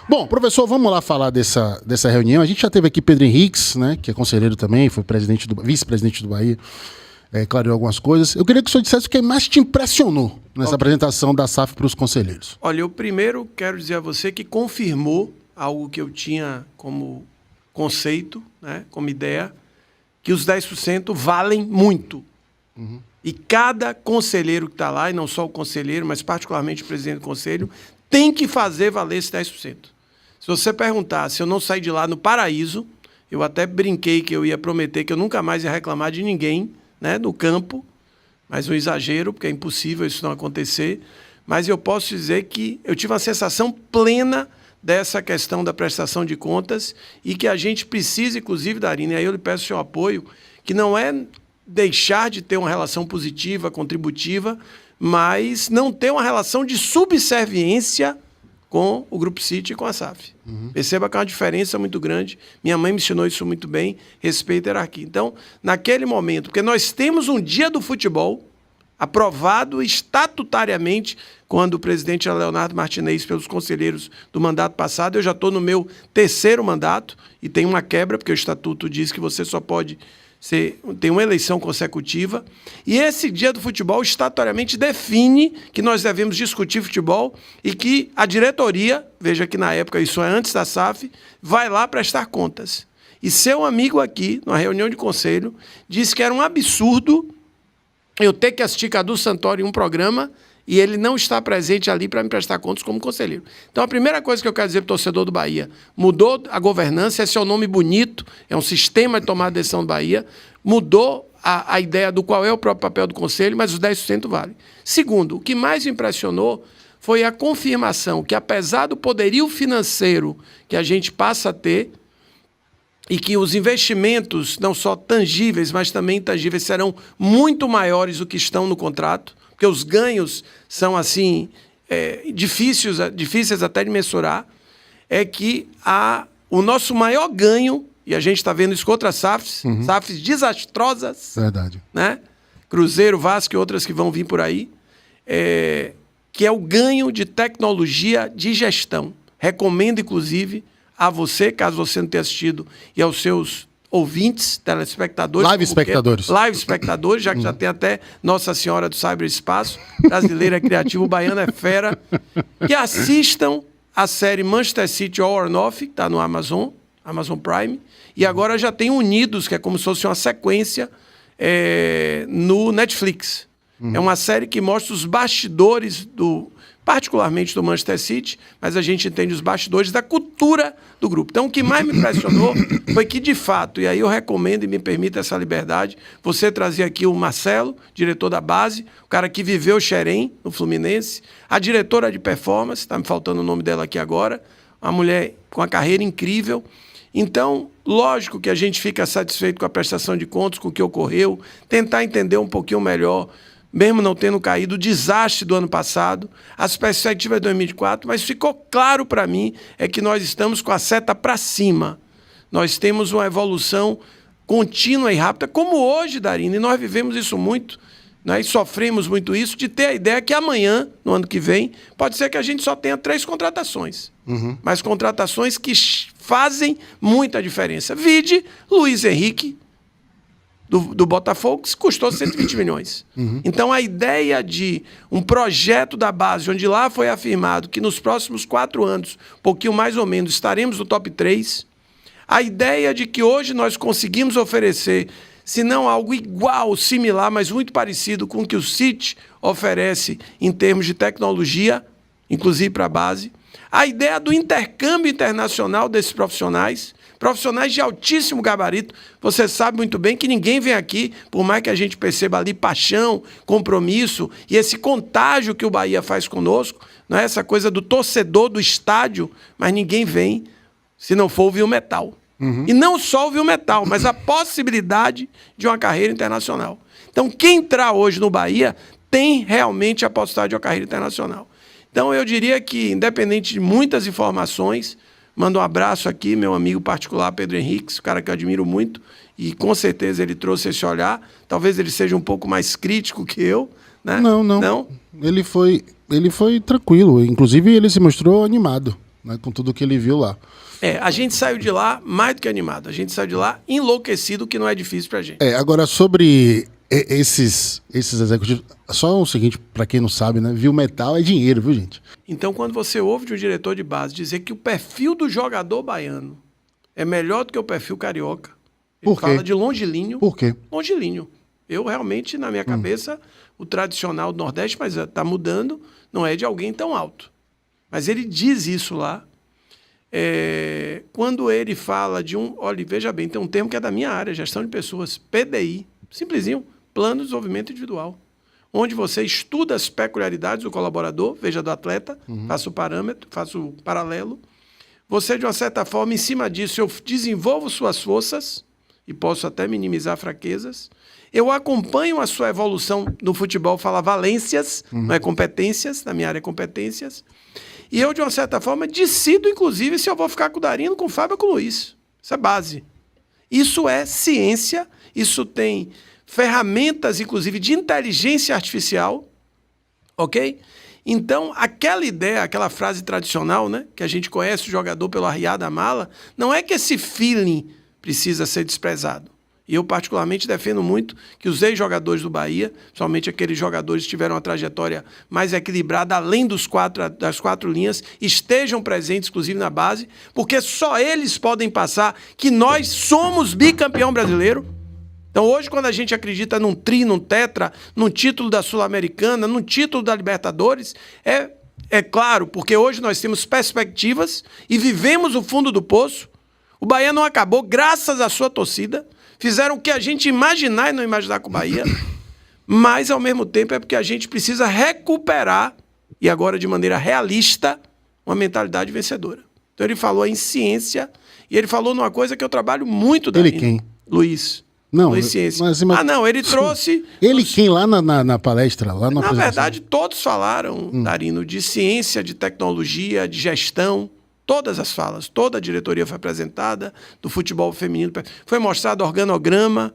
Bom, professor, vamos lá falar dessa reunião. A gente já teve aqui Pedro Henriques, né, que é conselheiro também, foi vice-presidente do Bahia, clareou algumas coisas. Eu queria que o senhor dissesse o que mais te impressionou nessa apresentação da SAF para os conselheiros. Olha, eu primeiro quero dizer a você que confirmou algo que eu tinha como conceito, né, como ideia, que os 10% valem muito. Uhum. E cada conselheiro que está lá, e não só o conselheiro, mas particularmente o presidente do conselho, tem que fazer valer esse 10%. Se você perguntar se eu não sair de lá no paraíso, eu até brinquei que eu ia prometer que eu nunca mais ia reclamar de ninguém, né, no campo, mas um exagero, porque é impossível isso não acontecer, mas eu posso dizer que eu tive uma sensação plena dessa questão da prestação de contas e que a gente precisa, inclusive, Darine, e aí eu lhe peço o seu apoio, que não é deixar de ter uma relação positiva, contributiva, mas não ter uma relação de subserviência com o Grupo City e com a SAF. Uhum. Perceba que é uma diferença muito grande. Minha mãe me ensinou isso muito bem, respeito e hierarquia. Então, naquele momento, porque nós temos um dia do futebol aprovado estatutariamente quando o presidente era Leonardo Martinez pelos conselheiros do mandato passado. Eu já estou no meu 3º mandato e tem uma quebra, porque o estatuto diz que você só pode tem uma eleição consecutiva, e esse dia do futebol estatutariamente define que nós devemos discutir futebol e que a diretoria, veja que na época isso é antes da SAF, vai lá prestar contas. E seu amigo aqui, numa reunião de conselho, disse que era um absurdo eu ter que assistir Cadu Santoro em um programa e ele não está presente ali para me prestar contas como conselheiro. Então, a primeira coisa que eu quero dizer para o torcedor do Bahia, mudou a governança, esse é um nome bonito, é um sistema de tomada de decisão do Bahia, mudou a ideia do qual é o próprio papel do conselho, mas os 10% valem. Segundo, o que mais me impressionou foi a confirmação que, apesar do poderio financeiro que a gente passa a ter, e que os investimentos, não só tangíveis, mas também intangíveis, serão muito maiores do que estão no contrato, porque os ganhos são assim difíceis até de mensurar, é que o nosso maior ganho, e a gente está vendo isso com outras SAFs, SAFs desastrosas, verdade, né? Cruzeiro, Vasco e outras que vão vir por aí, que é o ganho de tecnologia de gestão. Recomendo, inclusive, a você, caso você não tenha assistido, e aos seus ouvintes, telespectadores. Live espectadores. Live espectadores, já que já tem até Nossa Senhora do Cyberespaço, brasileira criativa, baiana é fera, que assistam a série Manchester City All or Nothing, que está no Amazon Prime, e agora já tem Unidos, que é como se fosse uma sequência no Netflix. É uma série que mostra os bastidores particularmente do Manchester City, mas a gente entende os bastidores da cultura do grupo. Então, o que mais me impressionou foi que, de fato, e aí eu recomendo e me permita essa liberdade, você trazer aqui o Marcelo, diretor da base, o cara que viveu o Xerém, no Fluminense, a diretora de performance, está me faltando o nome dela aqui agora, uma mulher com uma carreira incrível. Então, lógico que a gente fica satisfeito com a prestação de contas, com o que ocorreu, tentar entender um pouquinho melhor, mesmo não tendo caído o desastre do ano passado, as perspectivas de 2024, mas ficou claro para mim que nós estamos com a seta para cima. Nós temos uma evolução contínua e rápida, como hoje, Darine, e nós vivemos isso muito, né, e sofremos muito isso, de ter a ideia que amanhã, no ano que vem, pode ser que a gente só tenha 3 contratações. Mas contratações que fazem muita diferença. Vide Luiz Henrique, do Botafogo, que custou 120 milhões. Então, a ideia de um projeto da base, onde lá foi afirmado que nos próximos 4 anos, um pouquinho mais ou menos, estaremos no top 3, a ideia de que hoje nós conseguimos oferecer, se não algo igual, similar, mas muito parecido com o que o City oferece em termos de tecnologia, inclusive para a base, a ideia do intercâmbio internacional desses profissionais de altíssimo gabarito. Você sabe muito bem que ninguém vem aqui, por mais que a gente perceba ali paixão, compromisso e esse contágio que o Bahia faz conosco, não é essa coisa do torcedor do estádio, mas ninguém vem se não for ouvir o metal. E não só ouvir o metal, mas a possibilidade de uma carreira internacional. Então, quem entrar hoje no Bahia tem realmente a possibilidade de uma carreira internacional. Então, eu diria que, independente de muitas informações, mando um abraço aqui, meu amigo particular, Pedro Henriques, o cara que eu admiro muito, e com certeza ele trouxe esse olhar. Talvez ele seja um pouco mais crítico que eu, né? Não. Ele foi tranquilo. Inclusive, ele se mostrou animado, né, com tudo que ele viu lá. A gente saiu de lá mais do que animado. A gente saiu de lá enlouquecido, que não é difícil pra gente. Agora, sobre esses executivos, só o seguinte, para quem não sabe, né? Viu metal é dinheiro, viu, gente? Então, quando você ouve de um diretor de base dizer que o perfil do jogador baiano é melhor do que o perfil carioca, ele fala de longilíneo. Por quê? Longilíneo. Eu realmente, na minha cabeça, o tradicional do Nordeste, mas está mudando, não é de alguém tão alto. Mas ele diz isso lá. Quando ele fala de olha, veja bem, tem um termo que é da minha área, gestão de pessoas, PDI, simplesinho, Plano de Desenvolvimento Individual, onde você estuda as peculiaridades do colaborador, veja do atleta, faço o parâmetro, faço o paralelo. Você, de uma certa forma, em cima disso, eu desenvolvo suas forças e posso até minimizar fraquezas. Eu acompanho a sua evolução no futebol, fala valências, não é competências, na minha área é competências. E eu, de uma certa forma, decido, inclusive, se eu vou ficar com o Darino, com o Fábio ou com o Luiz. Isso é base. Isso é ciência, isso tem ferramentas, inclusive, de inteligência artificial, ok? Então, aquela ideia, aquela frase tradicional, né, que a gente conhece o jogador pelo arriar da mala, não é que esse feeling precisa ser desprezado. E eu, particularmente, defendo muito que os ex-jogadores do Bahia, somente aqueles jogadores que tiveram uma trajetória mais equilibrada, além das quatro linhas, estejam presentes, inclusive, na base, porque só eles podem passar que nós somos bicampeão brasileiro. Então, hoje, quando a gente acredita num tri, num tetra, num título da Sul-Americana, num título da Libertadores, é claro, porque hoje nós temos perspectivas e vivemos o fundo do poço. O Bahia não acabou, graças à sua torcida. Fizeram o que a gente imaginar e não imaginar com o Bahia, mas, ao mesmo tempo, é porque a gente precisa recuperar, e agora de maneira realista, uma mentalidade vencedora. Então, ele falou em ciência, e ele falou numa coisa que eu trabalho muito daí. Ele quem? Luiz. Não, Luiz Ciência. Não, ele trouxe... Ele quem lá na palestra? Lá na verdade, todos falaram, Darino, de ciência, de tecnologia, de gestão. Todas as falas, toda a diretoria foi apresentada, do futebol feminino, foi mostrado organograma,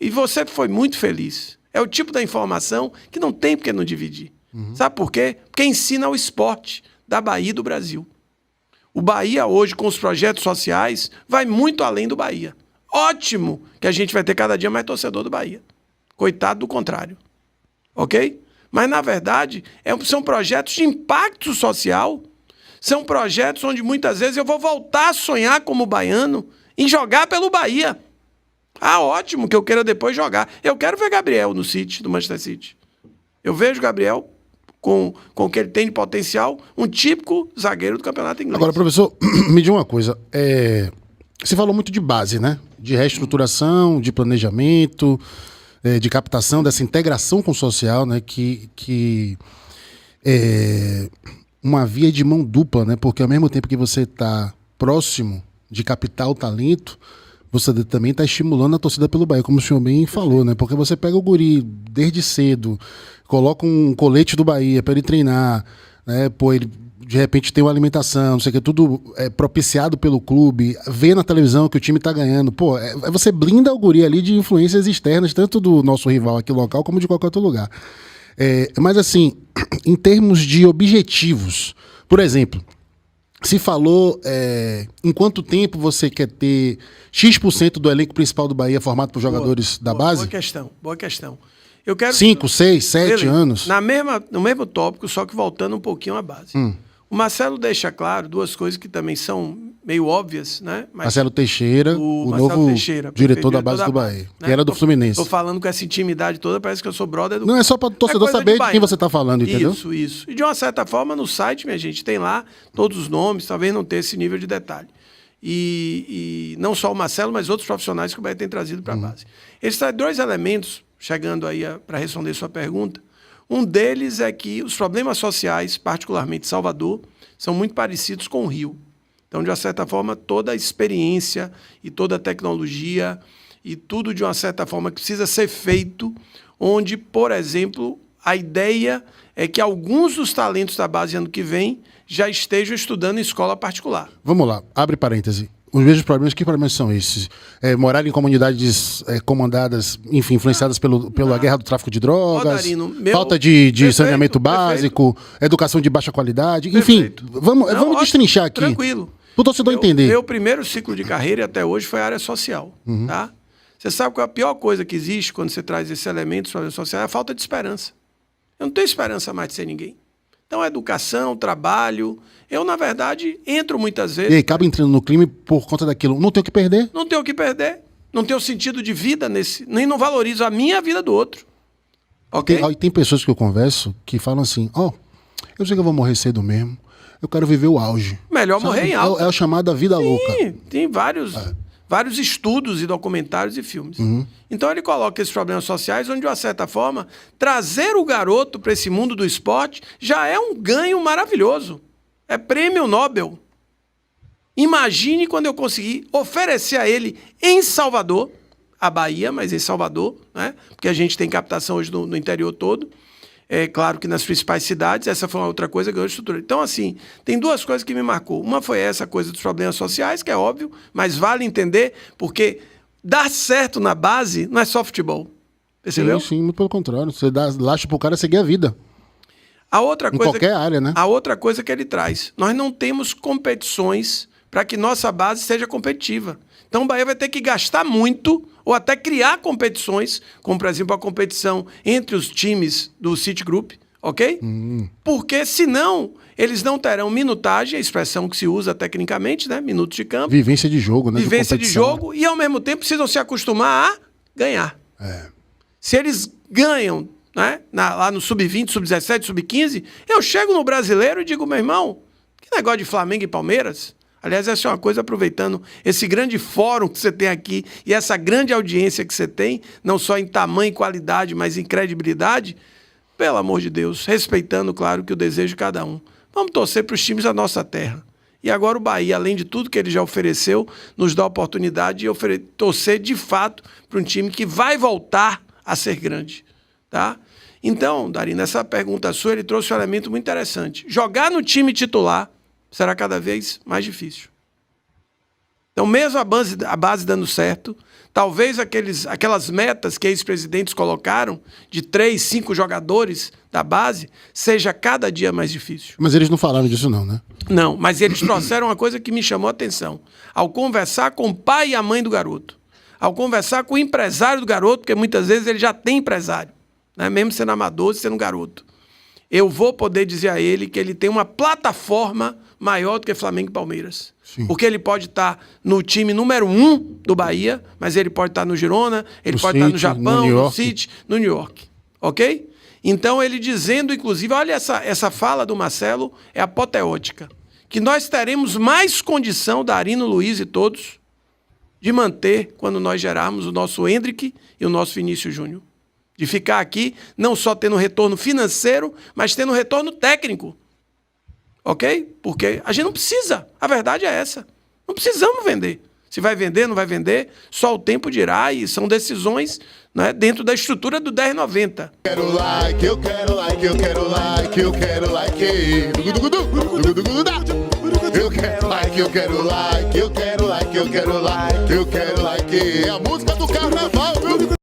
e você foi muito feliz. É o tipo da informação que não tem por que não dividir. Sabe por quê? Porque ensina o esporte da Bahia e do Brasil. O Bahia hoje, com os projetos sociais, vai muito além do Bahia. Ótimo que a gente vai ter cada dia mais torcedor do Bahia. Coitado do contrário. Ok? Mas, na verdade, são projetos de impacto social. São projetos onde muitas vezes eu vou voltar a sonhar como baiano em jogar pelo Bahia. Ótimo, que eu queira depois jogar. Eu quero ver Gabriel no City, do Manchester City. Eu vejo Gabriel com o que ele tem de potencial, um típico zagueiro do campeonato inglês. Agora, professor, me diga uma coisa. Você falou muito de base, né? De reestruturação, de planejamento, de captação, dessa integração com o social, né? Que uma via de mão dupla, né? Porque ao mesmo tempo que você está próximo de captar o talento, você também está estimulando a torcida pelo Bahia, como o senhor bem falou, né? Porque você pega o guri desde cedo, coloca um colete do Bahia para ele treinar, né? Pô, ele de repente tem uma alimentação, não sei o que, tudo propiciado pelo clube, vê na televisão que o time está ganhando. Pô, você blinda o guri ali de influências externas, tanto do nosso rival aqui local, como de qualquer outro lugar. Mas assim, em termos de objetivos, por exemplo, se falou em quanto tempo você quer ter X% do elenco principal do Bahia formado por jogadores da base? Boa questão. Eu quero 5, 6, 7 anos? No mesmo tópico, só que voltando um pouquinho à base. O Marcelo deixa claro duas coisas que também são meio óbvias, né? Mas Marcelo Teixeira, o novo diretor da base do Bahia, né? Que era do Fluminense. Estou falando com essa intimidade toda, parece que eu sou brother do... Não, é só para o torcedor saber de quem você está falando, entendeu? Isso. E de uma certa forma, no site, minha gente, tem lá todos os nomes, talvez não tenha esse nível de detalhe. E não só o Marcelo, mas outros profissionais que o Bahia tem trazido para a base. Eles trazem dois elementos, chegando aí para responder sua pergunta. Um deles é que os problemas sociais, particularmente em Salvador, são muito parecidos com o Rio. Então, de uma certa forma, toda a experiência e toda a tecnologia e tudo, de uma certa forma, que precisa ser feito, onde, por exemplo, a ideia é que alguns dos talentos da base ano que vem já estejam estudando em escola particular. Vamos lá, abre parêntese. Os mesmos problemas, que problemas são esses? Morar em comunidades comandadas, enfim, influenciadas pela guerra do tráfico de drogas, Darino, falta de perfeito, saneamento básico, educação de baixa qualidade, Perfeito. enfim, vamos destrinchar aqui. Tranquilo. Para o torcedor entender. Meu primeiro ciclo de carreira até hoje foi a área social, tá? Você sabe qual é a pior coisa que existe quando você traz esse elemento sobre a social? É a falta de esperança. Eu não tenho esperança mais de ser ninguém. Então, educação, trabalho. Eu, na verdade, entro muitas vezes. E aí, acaba entrando no crime por conta daquilo. Não tem o que perder. Não tenho o que perder. Não tenho sentido de vida nesse. Nem não valorizo a minha vida do outro. Ok? Tem pessoas que eu converso que falam assim: eu sei que eu vou morrer cedo mesmo. Eu quero viver o auge. Melhor morrer em alta. É o chamado vida louca. Tem vários estudos e documentários e filmes. Então ele coloca esses problemas sociais onde, de uma certa forma, trazer o garoto para esse mundo do esporte já é um ganho maravilhoso. É prêmio Nobel. Imagine quando eu conseguir oferecer a ele em Salvador, a Bahia, mas em Salvador, né? Porque a gente tem captação hoje no interior todo. É claro que nas principais cidades, essa foi uma outra coisa que ganhou estrutura. Então, assim, tem duas coisas que me marcou. Uma foi essa coisa dos problemas sociais, que é óbvio, mas vale entender, porque dar certo na base não é só futebol. Percebeu? Sim, muito pelo contrário. Você dá laço pro cara seguir a vida. A outra coisa, qualquer área, né? A outra coisa que ele traz. Nós não temos competições para que nossa base seja competitiva. Então o Bahia vai ter que gastar muito ou até criar competições, como, por exemplo, a competição entre os times do Citigroup, ok? Porque, senão, eles não terão minutagem, a expressão que se usa tecnicamente, né? Minutos de campo. Vivência de jogo, né? Vivência de jogo e, ao mesmo tempo, precisam se acostumar a ganhar. Se eles ganham, né, lá no Sub-20, Sub-17, Sub-15, eu chego no Brasileiro e digo, meu irmão, que negócio de Flamengo e Palmeiras? Aliás, essa é uma coisa, aproveitando esse grande fórum que você tem aqui e essa grande audiência que você tem, não só em tamanho e qualidade, mas em credibilidade, pelo amor de Deus, respeitando, claro, que o desejo de cada um. Vamos torcer para os times da nossa terra. E agora o Bahia, além de tudo que ele já ofereceu, nos dá a oportunidade de torcer, de fato, para um time que vai voltar a ser grande. Tá? Então, Dari, nessa pergunta sua, ele trouxe um elemento muito interessante. Jogar no time titular será cada vez mais difícil. Então, mesmo a base dando certo, talvez aquelas metas que ex-presidentes colocaram de 3, 5 jogadores da base, seja cada dia mais difícil. Mas eles não falaram disso não, né? Não, mas eles trouxeram uma coisa que me chamou a atenção. Ao conversar com o pai e a mãe do garoto, ao conversar com o empresário do garoto, porque muitas vezes ele já tem empresário, né? Mesmo sendo amador, sendo garoto. Eu vou poder dizer a ele que ele tem uma plataforma maior do que Flamengo e Palmeiras. Sim. Porque ele pode estar no time número 1 do Bahia, mas ele pode estar no Girona, ele pode estar no Japão, no City, no New York. Ok? Então, ele dizendo, inclusive, olha essa fala do Marcelo, é apoteótica, que nós teremos mais condição, Darino, Luiz e todos, de manter quando nós gerarmos o nosso Hendrick e o nosso Vinícius Júnior. De ficar aqui, não só tendo retorno financeiro, mas tendo retorno técnico. Ok? Porque a gente não precisa. A verdade é essa. Não precisamos vender. Se vai vender, não vai vender, só o tempo dirá, e são decisões, né, dentro da estrutura do 10,90. Quero like, eu quero like, eu quero like, eu quero like. Eu quero like, eu quero like, eu quero like, eu quero like, eu quero like. É a música do carnaval.